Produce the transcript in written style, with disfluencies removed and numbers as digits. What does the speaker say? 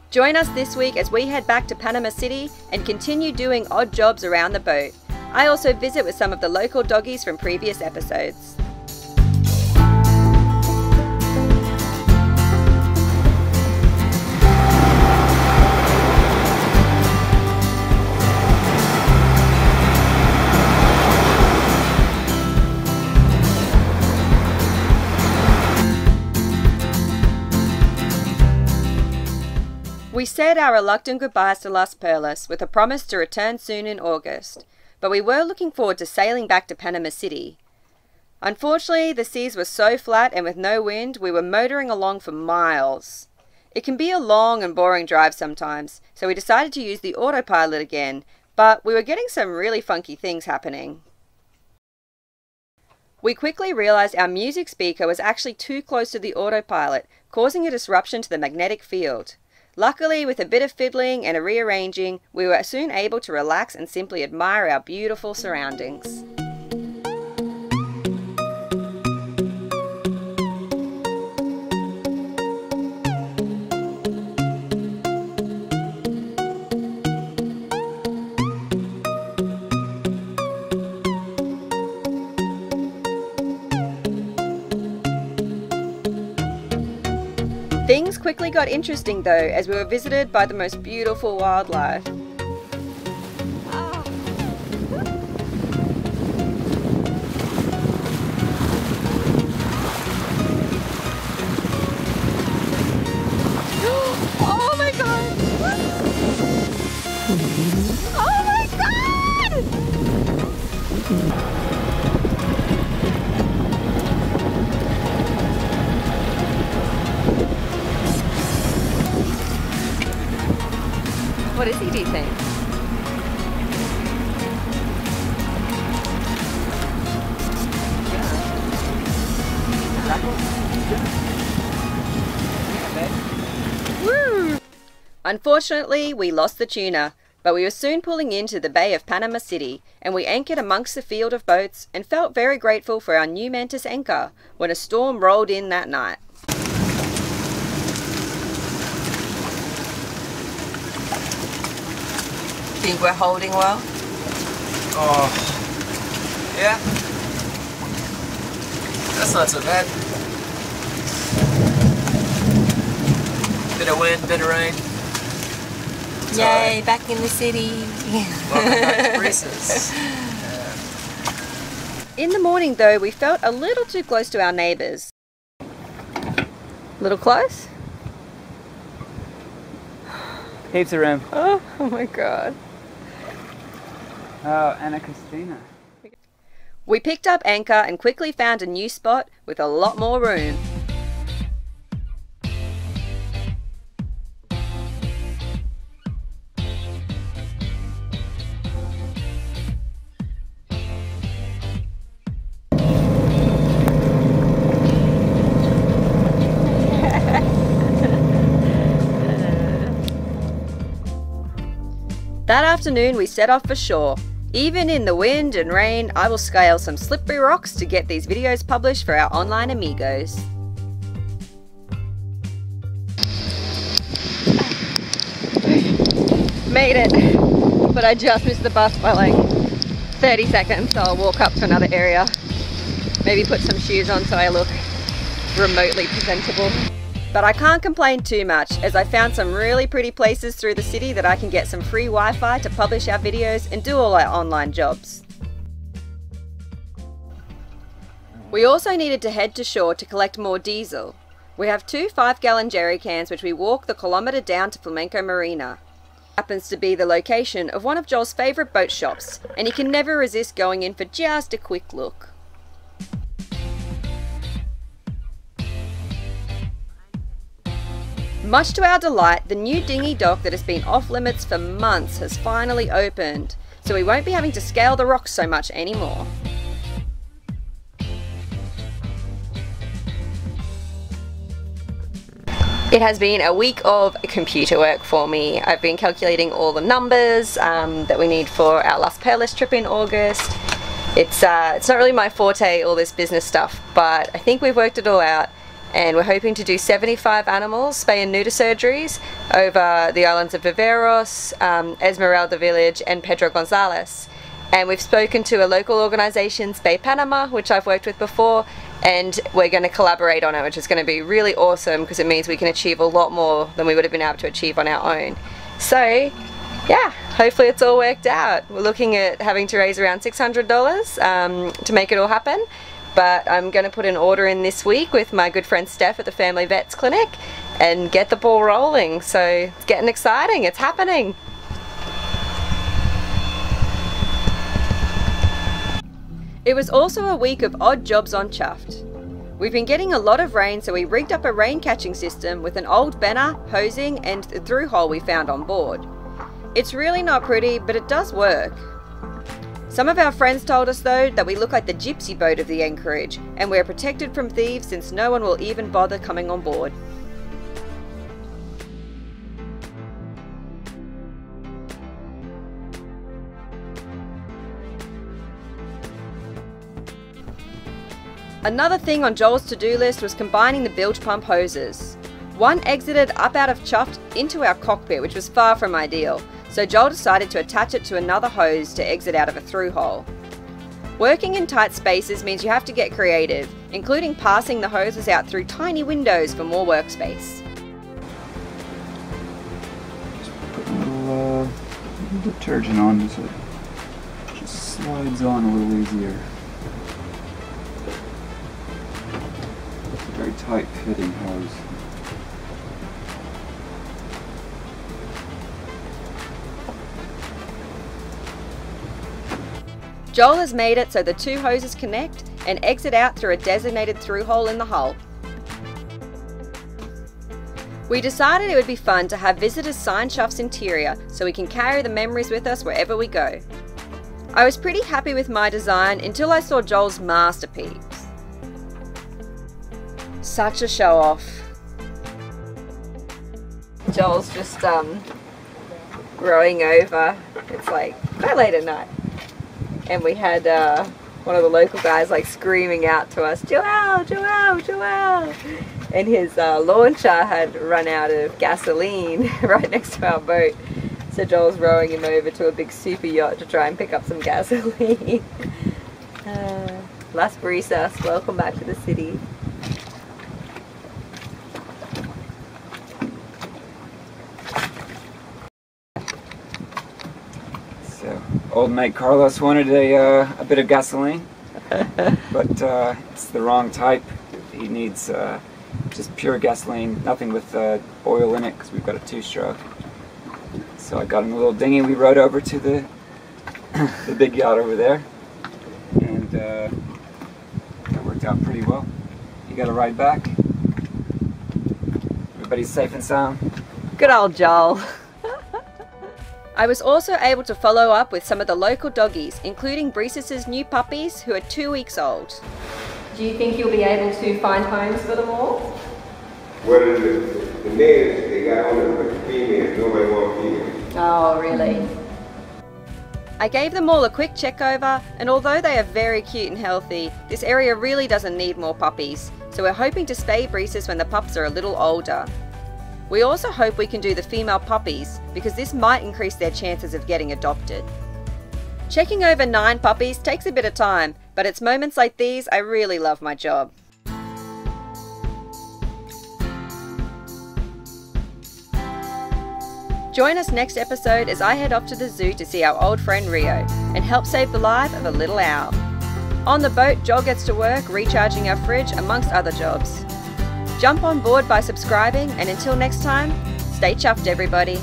Join us this week as we head back to Panama City and continue doing odd jobs around the boat. I also visit with some of the local doggies from previous episodes. We said our reluctant goodbyes to Las Perlas with a promise to return soon in August, but we were looking forward to sailing back to Panama City. Unfortunately, the seas were so flat and with no wind, we were motoring along for miles. It can be a long and boring drive sometimes, so we decided to use the autopilot again, but we were getting some really funky things happening. We quickly realized our music speaker was actually too close to the autopilot, causing a disruption to the magnetic field. Luckily, with a bit of fiddling and a rearranging, we were soon able to relax and simply admire our beautiful surroundings. Things quickly got interesting though, as we were visited by the most beautiful wildlife. Oh my god! Oh my god! What is he, do you think? Woo! Unfortunately, we lost the tuna, but we were soon pulling into the Bay of Panama City, and we anchored amongst the field of boats and felt very grateful for our new mantis anchor when a storm rolled in that night. Think we're holding well? Oh, yeah. That's not so bad. Bit of wind, bit of rain. It's Yay, right. back in the city. Welcome back to Brisas. In the morning though, we felt a little too close to our neighbours. Little close? Heaps of room. Oh my god. Oh, Anna Christina. We picked up anchor and quickly found a new spot with a lot more room. That afternoon we set off for shore. Even in the wind and rain, I will scale some slippery rocks to get these videos published for our online amigos. Made it, but I just missed the bus by like 30 seconds, so I'll walk up to another area. Maybe put some shoes on so I look remotely presentable. But I can't complain too much, as I found some really pretty places through the city that I can get some free Wi-Fi to publish our videos and do all our online jobs. We also needed to head to shore to collect more diesel. We have 2 5-gallon jerry cans which we walk the kilometre down to Flamenco Marina. Happens to be the location of one of Joel's favourite boat shops, and he can never resist going in for just a quick look. Much to our delight, the new dinghy dock that has been off limits for months has finally opened, so we won't be having to scale the rocks so much anymore. It has been a week of computer work for me. I've been calculating all the numbers that we need for our Las Perlas trip in August. It's not really my forte, all this business stuff, but I think we've worked it all out. and we're hoping to do 75 animals, spay and neuter surgeries over the islands of Viveros, Esmeralda Village and Pedro Gonzalez. And we've spoken to a local organisation, Spay Panama, which I've worked with before, and we're going to collaborate on it, which is going to be really awesome because it means we can achieve a lot more than we would have been able to achieve on our own. So yeah, hopefully it's all worked out. We're looking at having to raise around $600 to make it all happen, but I'm going to put an order in this week with my good friend Steph at the Family Vets Clinic and get the ball rolling. So it's getting exciting, it's happening. It was also a week of odd jobs on Chuffed. We've been getting a lot of rain, so we rigged up a rain catching system with an old banner, hosing and the through hole we found on board. It's really not pretty, but it does work. Some of our friends told us though that we look like the gypsy boat of the anchorage, and we're protected from thieves since no one will even bother coming on board. Another thing on Joel's to-do list was combining the bilge pump hoses. One exited up out of Chuffed into our cockpit, which was far from ideal, so Joel decided to attach it to another hose to exit out of a through hole. Working in tight spaces means you have to get creative, including passing the hoses out through tiny windows for more workspace. Just put a little detergent on so it just slides on a little easier. Very tight fitting hose. Joel has made it so the two hoses connect and exit out through a designated through hole in the hull. We decided it would be fun to have visitors sign Chuffed's interior so we can carry the memories with us wherever we go. I was pretty happy with my design until I saw Joel's masterpiece. Such a show off. Joel's just rowing over. It's like quite late at night. And we had one of the local guys like screaming out to us, Joel, Joel, Joel. And his launcher had run out of gasoline right next to our boat. So Joel's rowing him over to a big super yacht to try and pick up some gasoline. Las Brisas, welcome back to the city. Old mate Carlos wanted a bit of gasoline, but it's the wrong type. He needs just pure gasoline, nothing with oil in it, because we've got a two-stroke. So I got him a little dinghy. We rowed over to the big yacht over there, and that worked out pretty well. He got a ride back. Everybody's safe and sound. Good old Joel. I was also able to follow up with some of the local doggies, including Brisas' new puppies, who are 2 weeks old. Do you think you'll be able to find homes for them all? Well, the males, they got on them, but the females, nobody wants females. Oh, really? I gave them all a quick check over, and although they are very cute and healthy, this area really doesn't need more puppies, so we're hoping to spay Brisas when the pups are a little older. We also hope we can do the female puppies, because this might increase their chances of getting adopted. Checking over 9 puppies takes a bit of time, but it's moments like these I really love my job. Join us next episode as I head off to the zoo to see our old friend Rio and help save the life of a little owl. On the boat, Joel gets to work recharging our fridge amongst other jobs. Jump on board by subscribing, and until next time, stay chuffed everybody.